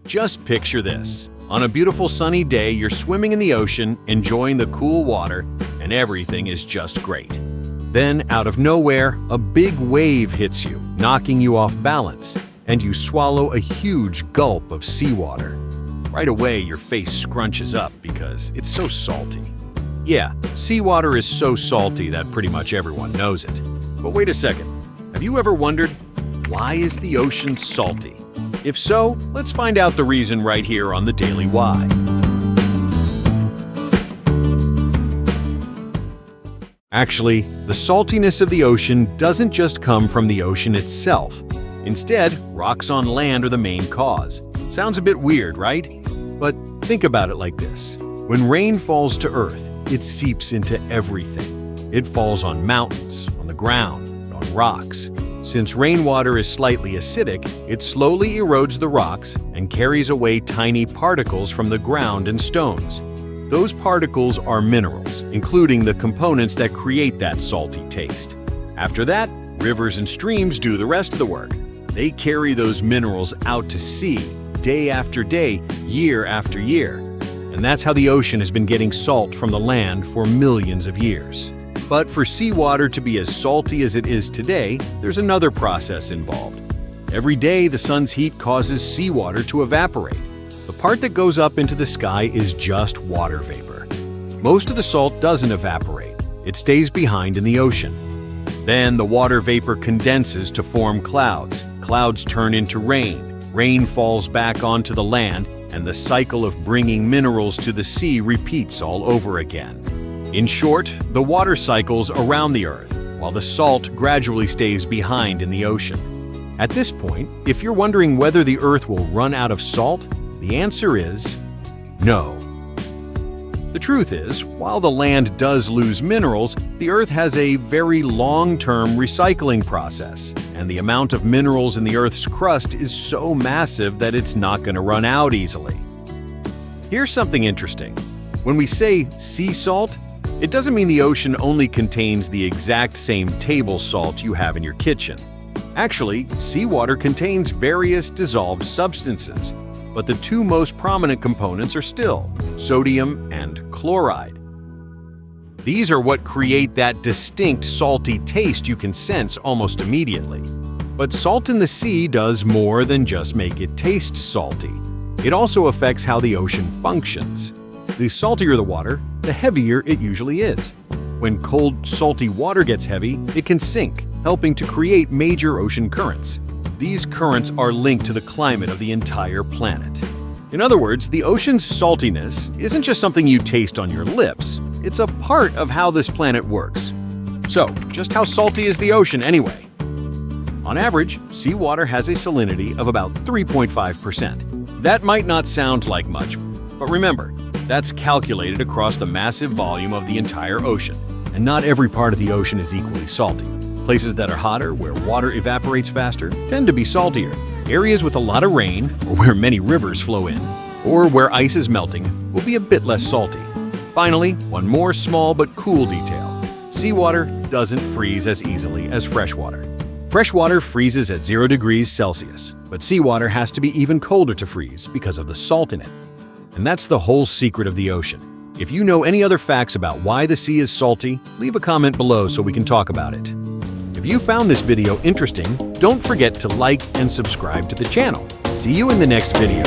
Just picture this. On a beautiful sunny day, you're swimming in the ocean, enjoying the cool water, and everything is just great. Then, out of nowhere, a big wave hits you, knocking you off balance, and you swallow a huge gulp of seawater. Right away, your face scrunches up because it's so salty. Yeah, seawater is so salty that pretty much everyone knows it. But wait a second, have you ever wondered, why is the ocean salty? If so, let's find out the reason right here on the Daily Why. Actually, the saltiness of the ocean doesn't just come from the ocean itself. Instead, rocks on land are the main cause. Sounds a bit weird, right? But think about it like this. When rain falls to Earth, it seeps into everything. It falls on mountains, on the ground, on rocks. Since rainwater is slightly acidic, it slowly erodes the rocks and carries away tiny particles from the ground and stones. Those particles are minerals, including the components that create that salty taste. After that, rivers and streams do the rest of the work. They carry those minerals out to sea, day after day, year after year. And that's how the ocean has been getting salt from the land for millions of years. But for seawater to be as salty as it is today, there's another process involved. Every day, the sun's heat causes seawater to evaporate. The part that goes up into the sky is just water vapor. Most of the salt doesn't evaporate. It stays behind in the ocean. Then the water vapor condenses to form clouds. Clouds turn into rain. Rain falls back onto the land, and the cycle of bringing minerals to the sea repeats all over again. In short, the water cycles around the Earth, while the salt gradually stays behind in the ocean. At this point, if you're wondering whether the Earth will run out of salt, the answer is no. The truth is, while the land does lose minerals, the Earth has a very long-term recycling process, and the amount of minerals in the Earth's crust is so massive that it's not going to run out easily. Here's something interesting. When we say sea salt, it doesn't mean the ocean only contains the exact same table salt you have in your kitchen. Actually, seawater contains various dissolved substances, but the two most prominent components are still sodium and chloride. These are what create that distinct salty taste you can sense almost immediately. But salt in the sea does more than just make it taste salty. It also affects how the ocean functions. The saltier the water, the heavier it usually is. When cold, salty water gets heavy, it can sink, helping to create major ocean currents. These currents are linked to the climate of the entire planet. In other words, the ocean's saltiness isn't just something you taste on your lips, it's a part of how this planet works. So, just how salty is the ocean anyway? On average, seawater has a salinity of about 3.5%. That might not sound like much, but remember, that's calculated across the massive volume of the entire ocean, and not every part of the ocean is equally salty. Places that are hotter, where water evaporates faster, tend to be saltier. Areas with a lot of rain, or where many rivers flow in, or where ice is melting, will be a bit less salty. Finally, one more small but cool detail. Seawater doesn't freeze as easily as freshwater. Freshwater freezes at 0 degrees Celsius, but seawater has to be even colder to freeze because of the salt in it. And that's the whole secret of the ocean. If you know any other facts about why the sea is salty, leave a comment below so we can talk about it. If you found this video interesting, don't forget to like and subscribe to the channel. See you in the next video.